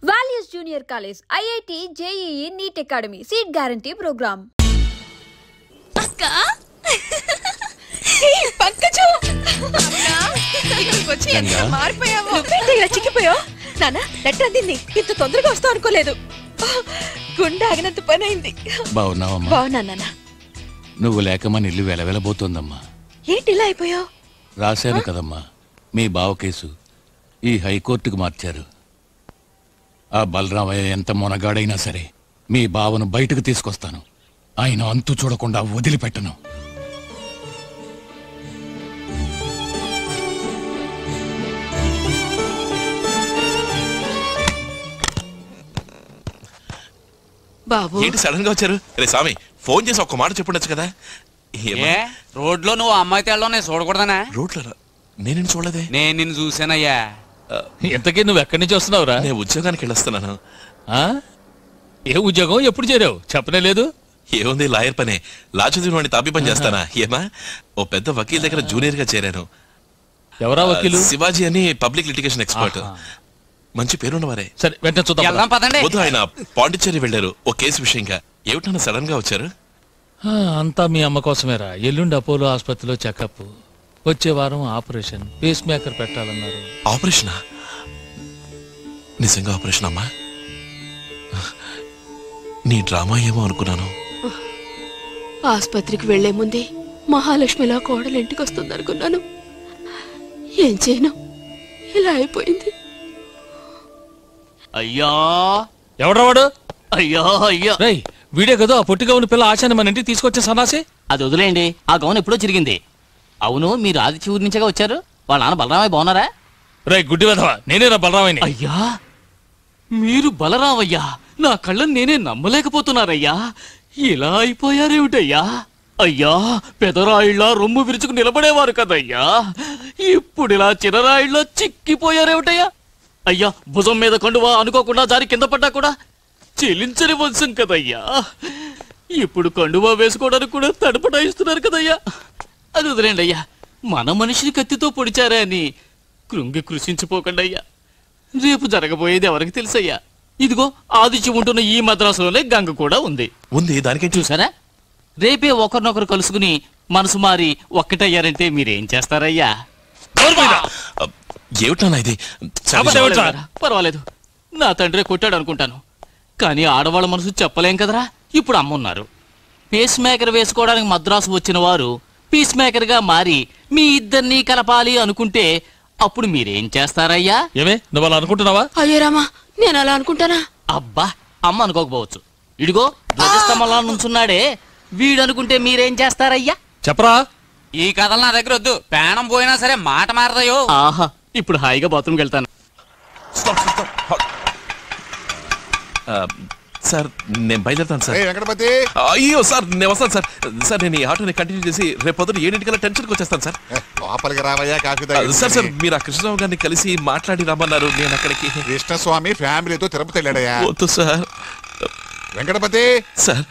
Values Junior College, IIT, JEE, NEET Academy, Seat Guarantee Program. అక్క పంకజు వచ్చి ఎంత మారిపోయావు. నువ్వేంటి ఇలా చిక్కిపోయావు? నాన్న లెటర్ అందింది. ఇంత తొందరగా వస్తావు అనుకోలేదు. గుండె ఆగినంత పని అయింది. బాగున్నావమ్మా? బాగున్నా నాన్న. నువ్వు లేక మన ఇల్లు వెలవెలబోతోందమ్మా. ఏంటి ఇలా అయిపోయావు? రాశాను కదమ్మా, మీ బావ కేసు ఈ హైకోర్టుకు మార్చారు. ఆ బలరామయ్య ఎంత మొనగాడైనా సరే మీ బావను బయటకు తీసుకొస్తాను. ఆయన అంతు చూడకుండా వదిలిపెట్టను. బాబు ఏంటి సడన్ గా వచ్చారు? రే స్వామి, ఫోన్ చేసి ఒక్క మాట చెప్పుండొచ్చు కదా. రోడ్లో నువ్వు అమ్మాయి తేళ్ళలో నేను చూడకూడదనా? రోడ్ల నేనేం చూడలేదే. నేను నిన్ను చూసానయ్యా. ఇంతకీ నువ్వు ఎక్కడి నుంచి వస్తున్నావురా? నేను ఉద్యోగానికి వెళ్ళొస్తున్నాను. ఏ ఉద్యోగం, ఎప్పుడు చేరావు? చెప్పనే లేదు. ఏముంది, లాయర్ పనే. లా చదివిన వాడిని తాపి పని చేస్తానా? ఏమా, ఓ పెద్ద వకీల్ దగ్గర జూనియర్ గా చేరాను. ఎవరా వకీలు? శివాజీ అని పబ్లిక్ లిటిగేషన్ ఎక్స్పర్ట్. మంచి పేరున్నవారే. సరే వెంటనే చూద్దాం పదండి. వద్దు, ఆయన పాండిచ్చేరి వెళ్ళారు ఓ కేసు విషయంగా. ఏమిటన్నా సడన్ గా వచ్చారు? అంతా మీ అమ్మ కోసమేరా. ఎల్లుండి అపోలో ఆసుపత్రిలో చెకప్, వచ్చే వారం ఆపరేషన్, పేస్ మేకర్ పెట్టాలన్నారు. ఆపరేషనా? నిజంగా ఆపరేషన్ అమ్మా? నీ డ్రామా ఏమో అనుకున్నాను. ఆసుపత్రికి వెళ్లే ముందే మహాలక్ష్మిలా కోడలు ఇంటికి వస్తుంది అనుకున్నాను. ఏం చేయను, ఇలా అయిపోయింది. అయ్యా ఎవడ్రా వాడు? అయ్యా అయ్యా, రేయ్, వీడే కదా ఆ పొట్టిగా ఉన్న పిల్ల ఆశాని మన ఇంటికి తీసుకొచ్చే సన్నాసి. అది వదిలేయండి. ఆ గౌన్ ఎప్పుడో చిరిగింది. అవును, మీరు ఆదిత్య ఊరి నుంచేగా వచ్చారు. వాళ్ళ నాన్న బలరామయ్య బాగున్నారా? రేయ్ గుడ్డి వెధవా, నేనేరా బలరామయ్యని. అయ్యా, మీరు బలరామయ్యా? నా కళ్ళని నేనే నమ్మలేకపోతున్నారయ్యా. ఇలా అయిపోయారేమిటయ్యా? అయ్యా, పెదరాయిళ్ళ రొమ్ము విరుచుకు నిలబడేవారు కదయ్యా. ఇప్పుడు ఇలా చిన్నరాయిళ్ళ చిక్కిపోయారేమిటయ్యా? అయ్యా, భుజం మీద కండువా అనుకోకుండా జారి కింద పడ్డా కూడా చెలించని వంశం కదయ్యా. ఇప్పుడు కండువా వేసుకోవడానికి కూడా తడపటాయిస్తున్నారు కదయ్యా. అది వదిలేండి అయ్యా. మన మనిషిని కత్తితో పొడిచారే అని కృంగి కృషించిపోకండి అయ్యా. రేపు జరగబోయేది ఎవరికి తెలుసయ్యా? ఇదిగో ఆదిత్యం ఉంటున్న ఈ మద్రాసులోనే గంగ కూడా ఉంది. దానికేం చూసారా? రేపే ఒకరినొకరు కలుసుకుని మనసు మారి ఒక్కటయ్యారంటే మీరేం చేస్తారయ్యా? ఏమిటన్నా ఇది? పర్వాలేదు, నా తండ్రి కొట్టాడు అనుకుంటాను, కానీ ఆడవాళ్ళ మనసు చెప్పలేం కదరా. ఇప్పుడు అమ్మున్నారు. పేస్ మేకర్ వేసుకోవడానికి మద్రాసు వచ్చిన వారు పీస్ మేకర్ గా మారి మీ ఇద్దరినీ కలపాలి అనుకుంటే అప్పుడు మీరేం చేస్తారయ్యా? ఏమే, నువ్వు అలా అనుకుంటున్నావా? అయ్యో రామా, నేను అలా అనుకుంటానా? అబ్బా, అమ్మ అనుకోకపోవచ్చు. ఇడిగో ధ్వజస్తంభంలో నుంచున్నాడే, వీడనుకుంటే మీరేం చేస్తారయ్యా? చెప్పరా. ఈ కథలు నా దగ్గర వద్దు. ప్రాణం పోయినా సరే మాట మారదయో. ఆహా, ఇప్పుడు హాయిగా బాత్రూమ్కి వెళ్తాను. సార్, నేను బయలుదేరుతాను సార్. వెంకటపతి, అయ్యో సార్, నేను వస్తాను సార్. సార్, నేను ఈ ఆటోని కంటిన్యూ చేసి రేపు పొద్దున 7 టెన్షన్కి వచ్చేస్తాను సార్. లోపలికి రావయ్యా, కాఫీ సార్ సార్, మీరు ఆ కృష్ణరావు గారిని కలిసి మాట్లాడి రమ్మన్నారు. నేను అక్కడికి. కృష్ణస్వామి ఫ్యామిలీతో తిరుపతి వెళ్ళాడయ్యా. వద్దు సార్. వెంకటపతి సార్,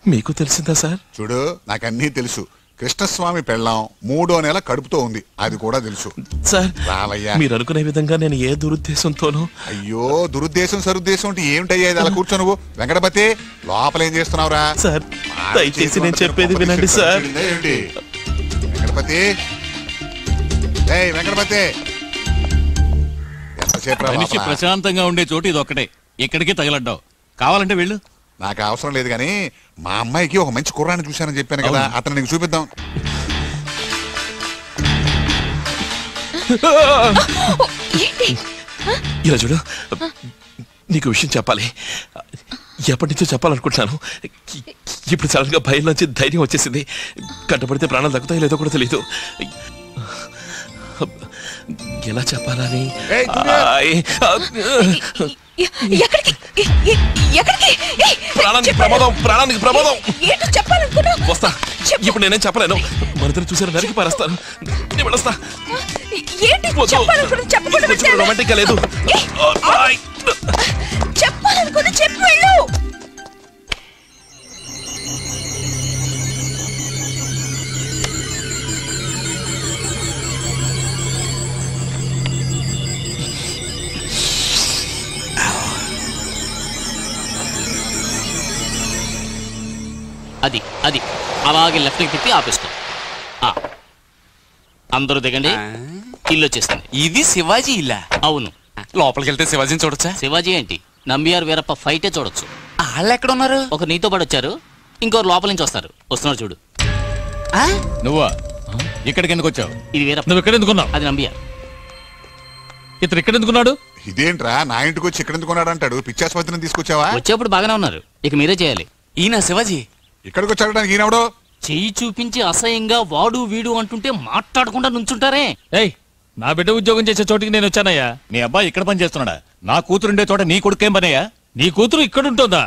మీకు తెలిసిందా సార్? చూడు, నాకన్నీ తెలుసు. కృష్ణస్వామి పెళ్ళాం 3వ నెల కడుపుతో ఉంది, అది కూడా తెలుసు. సార్ రావయ్యా. మీరు అనుకునే విధంగా నేను ఏ దురుద్దేశంతోనూ. అయ్యో, దురుద్దేశం సరుద్దేశం అంటే ఏమిటయ్యా ఇది? అలా కూర్చో నువ్వు. వెంకటపతి, లోపల ఏం చేస్తున్నావురా? సార్, దయచేసి నేను చెప్పేది వినండి సార్. వెంకటపతి, వెంకటపతి, మనిషి ప్రశాంతంగా ఉండే చోటు ఇది ఒక్కటే. ఇక్కడికి తగలడ్డావు. కావాలంటే వెళ్ళు. నాకు అవసరం లేదు, కానీ మా అమ్మాయికి ఒక మంచి కుర్రాన్ని చూశానని చెప్పాను కదా, అతను నీకు చూపిద్దాం. ఇలా చూడు, నీకు విషయం చెప్పాలి. ఎప్పటి నుంచో చెప్పాలనుకుంటున్నాను. ఇప్పుడు సడన్ గా భయం నుంచి ధైర్యం వచ్చేసింది. కంటపడితే ప్రాణాలు తగ్గుతాయి లేదో కూడా తెలియదు. ఎలా చెప్పాలని. ప్రాణానికి ప్రమాదం. వస్తా. ఇప్పుడు నేనేం చెప్పలేను. మరిద్దరు చూసారు, నరికి పారేస్తాను. నేను వస్తా. రొమాంటిక్ గా లేదు. అది అది అలాగే లెఫ్ట్కి తిప్పి ఆపిస్తాం. అందరూ దిగండి. ఇల్లు వచ్చేసింది. ఇది శివాజీ ఇల్లా? అవును. లోపలికి వెళ్తే శివాజీని చూడొచ్చా? శివాజీ ఏంటి, నంబియార్ వీరప్ప ఫైటే చూడొచ్చు. వాళ్ళు ఎక్కడ ఉన్నారు? ఒక నీతో పాటు వచ్చారు, ఇంకోరు లోపల నుంచి వస్తారు. వస్తున్నారు చూడు. నువ్వా? ఇక్కడికి ఎందుకు వచ్చావు? ఇది వీరప్ప. నువ్వు ఇక్కడ ఎందుకున్నావు? అది నంబియార్. ఇతను ఇక్కడ ఎందుకున్నాడు? ఇదేంట్రా నా ఇంటికి వచ్చి ఇక్కడ ఎందుకున్నాడు అంటాడు. పిచ్చాసుపత్రిని తీసుకొచ్చావా? వచ్చేప్పుడు బాగానే ఉన్నారు, ఇక మీరే చేయాలి. ఈయన శివాజీ. ఇక్కడికి వచ్చాడడానికి ఈయనవడో? చెయ్యి చూపించి అసహ్యంగా వాడు వీడు అంటుంటే మాట్లాడకుండా నుంచుంటారే. ఏయ్, నా బిడ్డ ఉద్యోగం చేసే చోటికి నేను వచ్చానయ్యా. నీ అబ్బాయి ఇక్కడ పని చేస్తున్నాడా? నా కూతురుండే చోట నీ కొడుకేం పనయ్యా? నీ కూతురు ఇక్కడ ఉంటుందా?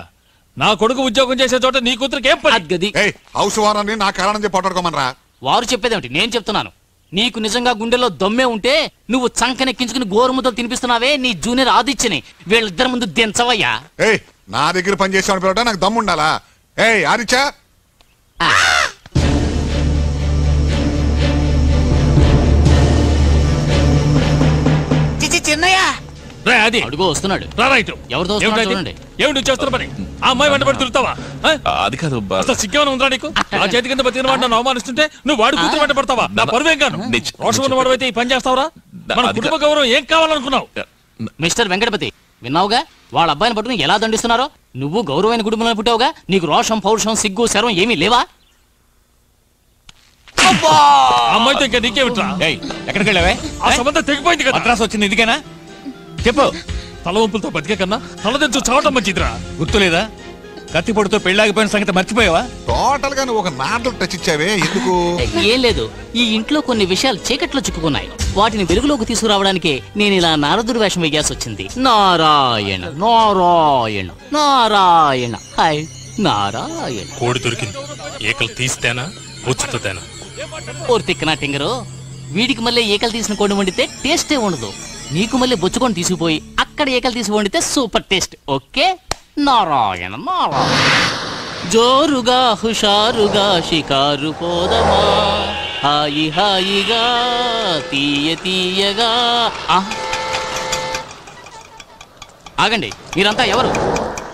నా కొడుకు ఉద్యోగం చేసే చోట నీ కూతురికి ఏం పని? గది హౌస్ ఓనర్ని నా కారణం చెప్పి పట్టుకోమనరా. వారు చెప్పేదేమిటి, నేను చెప్తున్నాను. నీకు నిజంగా గుండెలో దమ్మే ఉంటే నువ్వు చంకనెక్కించుకుని గోరుముద్దలు తినిపిస్తున్నావే నీ జూనియర్ ఆదిత్యని వీళ్ళిద్దరి ముందు దించవయ్యా. ఏయ్, నా దగ్గర పని చేసామని పిలవటం నాకు దమ్ముండాలా? ఏయ్ ఆదిత్య, చిన్నయ్య అడుగు వస్తున్నాడు. ఎవరితో చూడండి. ఏమిటి చేస్తున్న పని? ఆ అమ్మాయి వెంట పడి తిరుగుతావా? అది కాదు సిగ్గేమైనా ఉందా నీకు? ఆ చేతి కింద బతికిన వాడు నన్ను అవమానిస్తుంటే నువ్వు వాడు కూతురు వెంట పడతావా? నా పరువేం గాను. రోషం ఉన్న వాడు అయితే ఈ పని చేస్తావురా? మన కుటుంబ గౌరవం ఏం కావాలనుకున్నావు? మిస్టర్ వెంకటపతి, విన్నావుగా వాళ్ళ అబ్బాయిని పట్టుకుని ఎలా దండిస్తున్నారో? నువ్వు గౌరవమైన కుటుంబంలో పుట్టావుగా, నీకు రోషం పౌరుషం సిగ్గు శరం ఏమీ లేవా? అమ్మాయితో ఇంకా నీకేమిట్రా? ఎక్కడికి వెళ్ళావే? ఆ సంబంధం తెగిపోయింది కదా. అడ్రస్ వచ్చింది ఇదికేనా? చెప్పు. తలవంపులతో బతికే కన్నా తలదెంచు చావటం మంచిదిరా. గుర్తులేదా? కత్తిపొడితో పెళ్ళాగిపోయిన సంగతి మర్చిపోయావా? టోటల్ గా నువ్వు ఒక నాటలు టచ్ ఇచ్చావే, ఎందుకు? ఏం లేదు, ఈ ఇంట్లో కొన్ని విషయాలు చీకట్లో చిక్కుకున్నాయి. వాటిని వెలుగులోకి తీసుకురావడానికే నేను ఇలా నారదుడి వేషం వేయాల్సి వచ్చింది. నారాయణ నారాయణ నారాయణ హాయ్ నారాయణ. కోడి దొరికింది, ఏకలు తీస్తేనా ఉచ్చుతేనా? ఓర్తిక్కనా టింగరు, వీడికి మళ్ళీ ఏకలు తీసిన కోడి వండితే టేస్టే ఉండదు. నీకు మళ్ళీ బొచ్చుకొని తీసుకుపోయి అక్కడ ఏకలు తీసి వండితే super taste. Okay, Narayana Narayana. జోరుగా హుషారుగా షికారు పోదమా, హాయి హాయిగా తీయ తీయగా. ఆగండి, మీరంతా ఎవరు?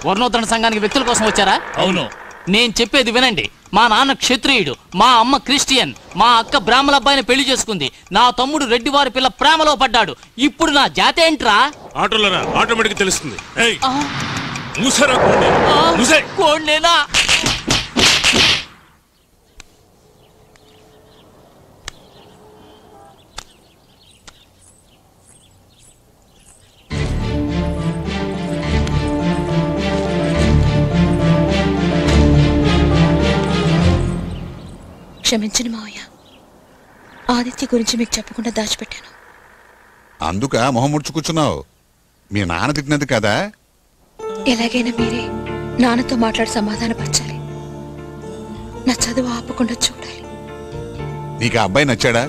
వర్ణోత్తరణ సంఘానికి వ్యక్తుల కోసం వచ్చారా? అవును. నేను చెప్పేది వినండి. మా నాన్న క్షత్రియుడు, మా అమ్మ క్రిస్టియన్, మా అక్క బ్రాహ్మణ అబ్బాయిని పెళ్లి చేసుకుంది, నా తమ్ముడు రెడ్డివారి పిల్ల ప్రేమలో పడ్డాడు. ఇప్పుడు నా జాతి ఏంట్రా? ఆటోలరా, ఆటోమేటిక్ తెలుస్తుంది. కోడ్నేనా? క్షమించండి మావయ్య, ఆదిత్య గురించి మీకు చెప్పకుండా దాచిపెట్టాను. అందుక మొహం ముడుచు కూర్చున్నావు? మీ నాన్న తిట్టినది కదా? ఎలాగైనా మీరే నాన్నతో మాట్లాడి సమాధానపరచాలి. నా చదువు ఆపకుండా చూడాలి. నీకు ఆ అబ్బాయి నచ్చాడా?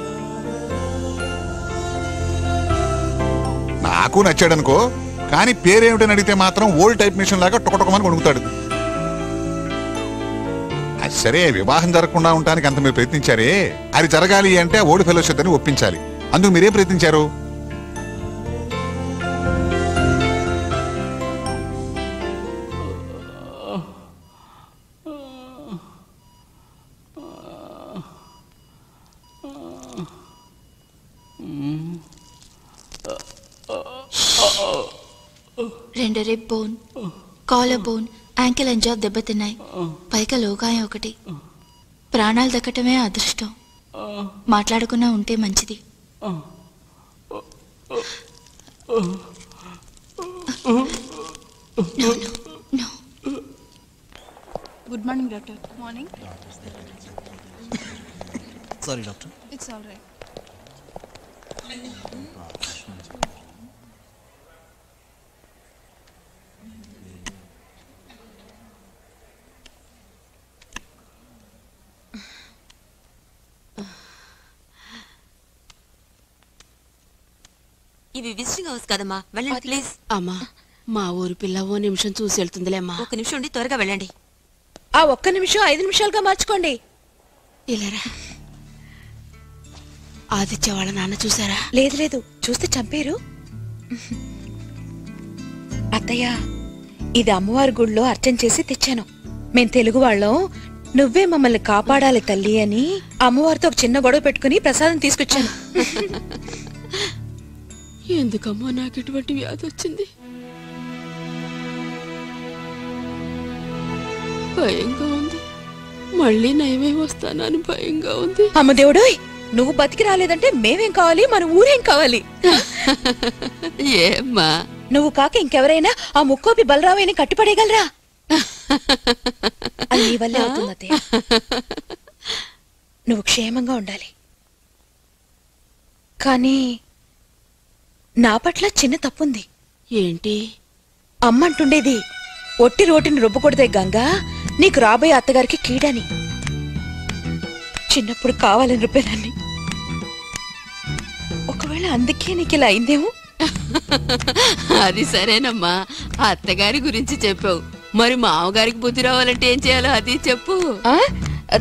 నాకు నచ్చాడనుకో, కానీ పేరేమిటని అడిగితే మాత్రం ఓల్డ్ టైప్ మిషన్ లాగా టొకటొకమని కొనుగుతాడు. సరే, వివాహం జరగకుండా ఉండడానికి అంత మీరు ప్రయత్నించారే, అది జరగాలి అంటే ఓల్డ్ ఫెలోషిప్ అని ఒప్పించాలి. అందుకు మీరేం ప్రయత్నించారు? రెండు rib bone, collar bone, ankle and job దెబ్బతిన్నాయి. పైగా లోగాయం ఒకటి. ప్రాణాలు దక్కటమే అదృష్టం. మాట్లాడకుండా ఉంటే మంచిది. Good morning doctor. Morning. Sorry doctor. It's all right. ఇవి విజిటింగ్ హౌస్ కదమ్మా, వెళ్ళండి ప్లీజ్. అమ్మా, మా ఊరి పిల్ల ఓ నిమిషం చూసి వెళ్తుందిలేమ్మా. ఒక నిమిషం ఉండి త్వరగా వెళ్ళండి. ఆ ఒక్క నిమిషం 5 నిమిషాలుగా మార్చుకోండి. ఇలారా. ఆదిత్య వాళ్ళ నాన్న చూసారా? లేదు లేదు, చూస్తే చంపేరు. అత్తయ్య, ఇది అమ్మవారి గుడిలో అర్చన చేసి తెచ్చాను. మేం తెలుగు వాళ్ళం నువ్వే మమ్మల్ని కాపాడాలి తల్లి అని అమ్మవారితో ఒక చిన్న గొడవ పెట్టుకుని ప్రసాదం తీసుకొచ్చాను. ఎందుకమ్మా నాకు ఇటువంటి వ్యాధి వచ్చింది? భయంగా ఉంది. మళ్ళీ నయమే వస్తానని భయంగా ఉంది. అమ్మ దేవుడు, నువ్వు బతికి రాలేదంటే మేమేం కావాలి, మన ఊరేం కావాలి? ఏమ్మా, నువ్వు కాక ఇంకెవరైనా ఆ ముక్కోపి బలరామయ్యని కట్టిపడేయగలరా? అది నీ వల్లే అవుతుంది అత్తయ్య. నువ్వు క్షేమంగా ఉండాలి. కానీ నా పట్ల చిన్న తప్పుంది. ఏంటి? అమ్మ అంటుండేది, ఒట్టి రోటిని రుబ్బకూడదే గంగా, నీకు రాబోయే అత్తగారికి కీడని. చిన్నప్పుడు కావాలని రుబ్బేదాన్ని. ఒకవేళ అందుకే నీకు ఇలా అయిందేమో. అది సరేనమ్మా, అత్తగారి గురించి చెప్పావు. మరి మామగారికి బుద్ధి రావాలంటే ఏం చేయాలో అది చెప్పు.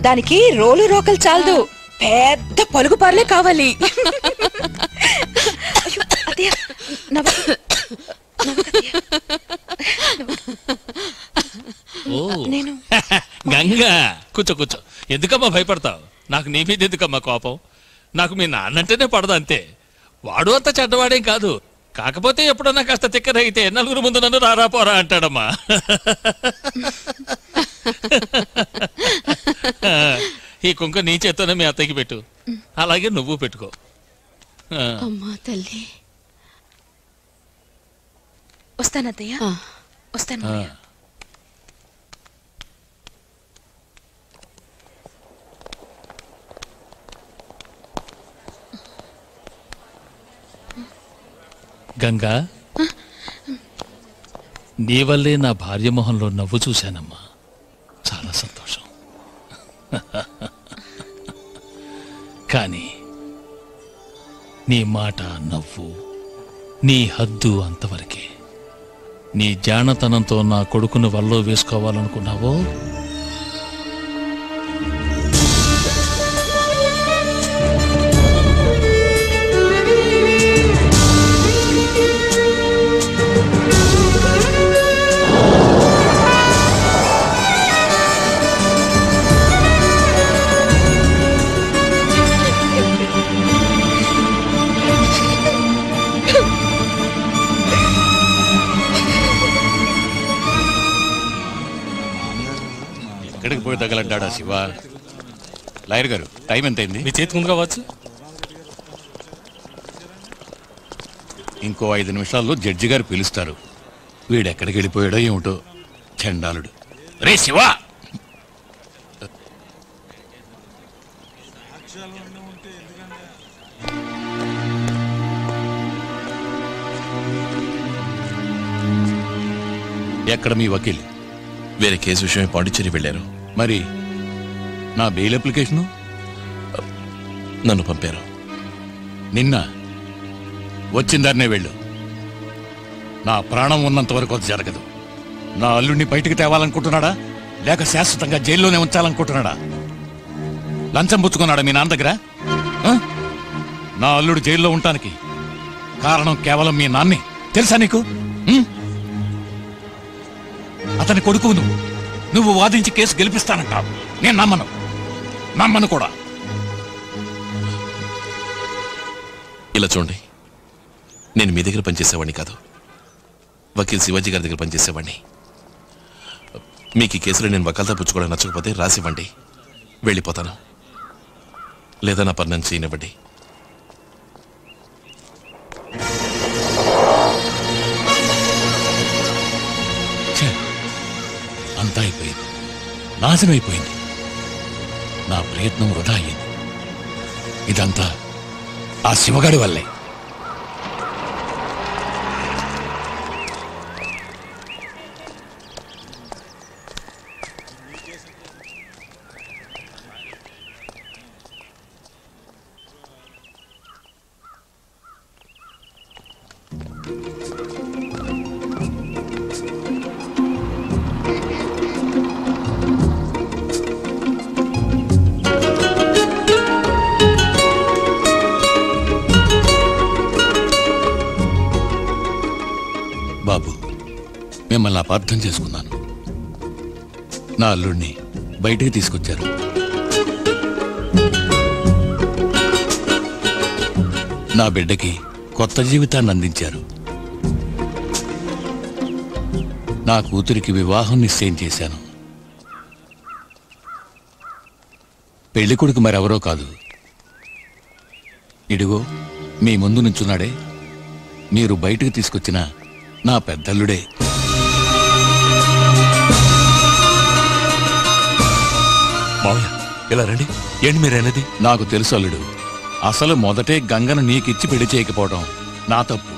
దానికి రోలు రోకలు చాలదు, పెద్ద పలుగు పార్లే కావాలి. నేను గంగా కూర్చో. ఎందుకమ్మా భయపడతావు? నాకు నీ మీద ఎందుకమ్మా కోపం? నాకు మీ నాన్నంటేనే పడదు అంతే. వాడు అంత చెడ్డవాడేం కాదు. కాకపోతే ఎప్పుడన్నా కాస్త తిక్కరగితే నలుగురు ముందు నన్ను రారా పోరా అంటాడమ్మా. ఈ కుంక నీ చేత్తోనే మీ అత్తకి పెట్టు, అలాగే నువ్వు పెట్టుకో. అమ్మా తల్లి, వస్తానత్తయ్య, వస్తాను. గంగా, నీ వల్లే నా భార్య మొహంలో నవ్వు చూశానమ్మా. చాలా సంతోషం. కానీ నీ మాట, నవ్వు, నీ హద్దు అంతవరకే. నీ జానతనంతో నా కొడుకును వల్లో వేసుకోవాలనుకున్నావో ఎక్కడికి పోయి తగలంటాడా శివ? లాయర్ గారు, టైం ఎంతైంది? మీ చేతికి ముందుగా వచ్చు. ఇంకో 5 నిమిషాల్లో జడ్జి గారు పిలుస్తారు. వీడెక్కడికి వెళ్ళిపోయాడో ఏమిటో, చండాలుడు. రే శివ! ఎక్కడ మీ వకీల్? వేరే కేసు విషయమే పాండిచ్చేరి వెళ్ళారు. మరి నా బెయిల్ అప్లికేషను? నన్ను పంపారు. నిన్న వచ్చిందారనే వెళ్ళు. నా ప్రాణం ఉన్నంత వరకు అది జరగదు. నా అల్లుడిని బయటికి తేవాలనుకుంటున్నాడా, లేక శాశ్వతంగా జైల్లోనే ఉంచాలనుకుంటున్నాడా? లంచం పుచ్చుకున్నాడా మీ నాన్న దగ్గర? నా అల్లుడు జైల్లో ఉండటానికి కారణం కేవలం మీ నాన్నే తెలుసా నీకు? అతని కొడుకు నువ్వు వాదించి కేసు గెలిపిస్తానంటావు. నేను నమ్మను కూడా. ఇలా చూడండి, నేను మీ దగ్గర పనిచేసేవాడిని కాదు, వకీల్ శివాజీ గారి దగ్గర పనిచేసేవాడిని. మీకు ఈ కేసులో నేను వకాల్తా పుచ్చుకోవడం నచ్చకపోతే రాసివ్వండి, వెళ్ళిపోతాను. లేదా నా పని నన్ను చేయనివ్వండి. అంతా అయిపోయింది, నాశనం అయిపోయింది. నా ప్రయత్నం వృధా అయ్యింది. ఇదంతా ఆ శివగాడి వల్లే. బాబు, మిమ్మల్ని అపార్థం చేసుకున్నాను. నా అల్లుడిని బయటికి తీసుకొచ్చారు. నా బిడ్డకి కొత్త జీవితాన్ని అందించారు. నా కూతురికి వివాహం నిశ్చయం చేశాను. పెళ్లి కొడుకు మరెవరో కాదు, ఇడిగో మీ ముందు నుంచున్నాడే, మీరు బయటకు తీసుకొచ్చిన నా పెద్దల్లుడే. ఇలా రండి. ఏంటి మీరనేది? నాకు తెలుసు అల్లుడు, అసలు మొదటే గంగను నీకిచ్చి పెళ్లి చేయకపోవడం నా తప్పు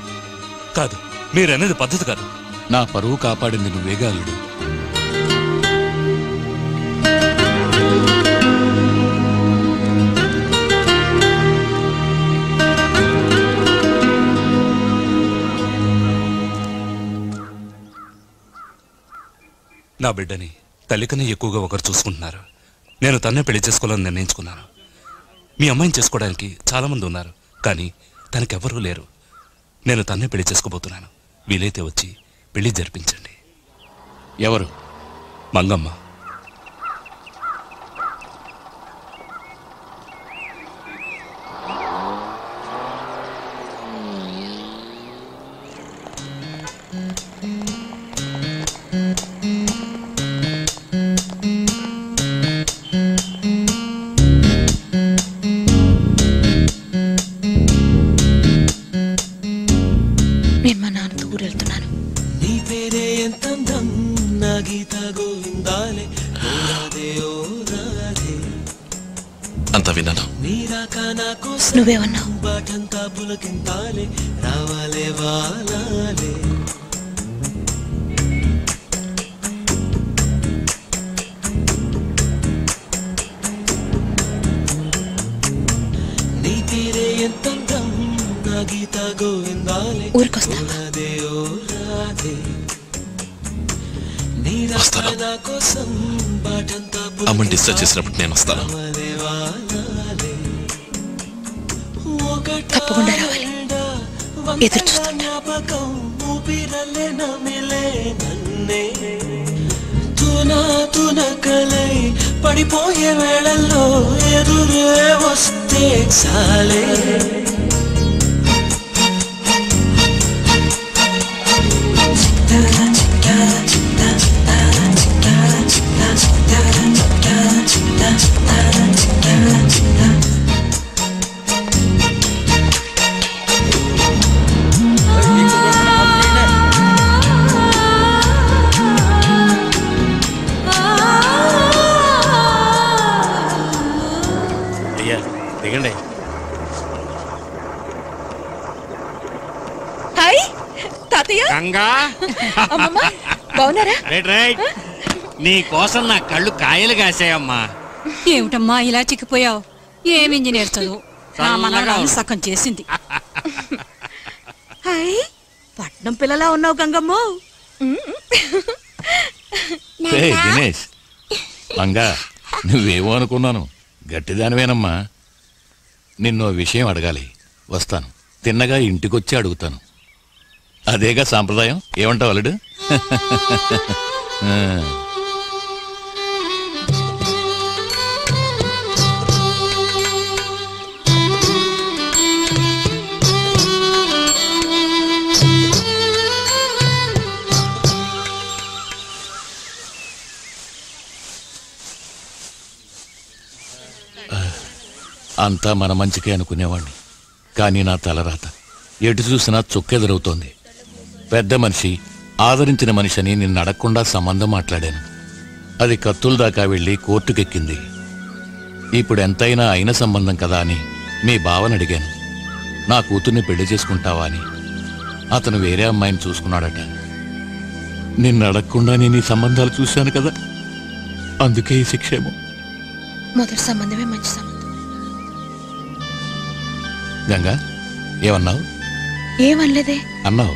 కాదు. మీరనేది పద్ధతి కాదు. నా పరువు కాపాడింది నువ్వేగా అల్లుడు. నా బిడ్డని తల్లికన్నా ఎక్కువగా ఒకరు చూసుకుంటున్నారు. నేను తన్నే పెళ్లి చేసుకోవాలని నిర్ణయించుకున్నాను. మీ అమ్మాయిని చేసుకోవడానికి చాలా మంది ఉన్నారు, కానీ తనకెవ్వరూ లేరు. నేను తన్నే పెళ్లి చేసుకోబోతున్నాను. వీలైతే వచ్చి పెళ్లి జరిపించండి. ఎవరు? మంగమ్మ. నేను మా నాన్నతో ఊరు వెళ్తున్నాను. అంత విన్నాను. నువ్వేమన్నావు? ఊరికొస్తా. వస్తాను. అమ్మని డిశ్చార్జ్ చేసినప్పుడు నేను వస్తాను. తప్పకుండా రావాలి. ఎదురు చూస్తుంటా. పడిపోయే వేళల్లో ఎదురే వస్తే చాలే. దిగండి. హాయ్ తాతయ్య. గంగా. అమ్మమ్మ బాగున్నారా? రైట్. నీ కోసం నా కళ్ళు కాయలు కాసాయమ్మా. ఏమిటమ్మా ఇలా చిక్కిపోయావు? ఏం ఇంజనీర్ చదువు నా మనవరాలు సగం చేసింది. హాయ్ పట్నం పిల్లలా ఉన్నావు గంగమ్మ. దినేష్, మంగా నువ్వేమో అనుకున్నాను, గట్టిదానివేనమ్మా. నిన్నో విషయం అడగాలి, వస్తాను. తిన్నగా ఇంటికొచ్చి అడుగుతాను. అదేగా సాంప్రదాయం. ఏమంటావు అల్లుడు? అంతా మన మంచికే అనుకునేవాణ్ణి, కానీ నా తలరాత ఎటు చూసినా చుక్కెదురవుతోంది. పెద్ద మనిషి, ఆదరించిన మనిషి అని నిన్ను అడగకుండా సంబంధం మాట్లాడాను. అది కత్తుల దాకా వెళ్ళి కోర్టుకెక్కింది. ఇప్పుడు ఎంతైనా అయిన సంబంధం కదా అని మీ బావని అడిగాను, నా కూతుర్ని పెళ్లి చేసుకుంటావా అని. అతను వేరే అమ్మాయిని చూసుకున్నాడట. నిన్ను అడగకుండా నేను ఈ సంబంధాలు చూశాను కదా, అందుకే ఈ శిక్షేమో. మొదటి సంబంధమే మంచి సంబంధం. గంగా, ఏమన్నావు? ఏమనలేదే. అన్నావు.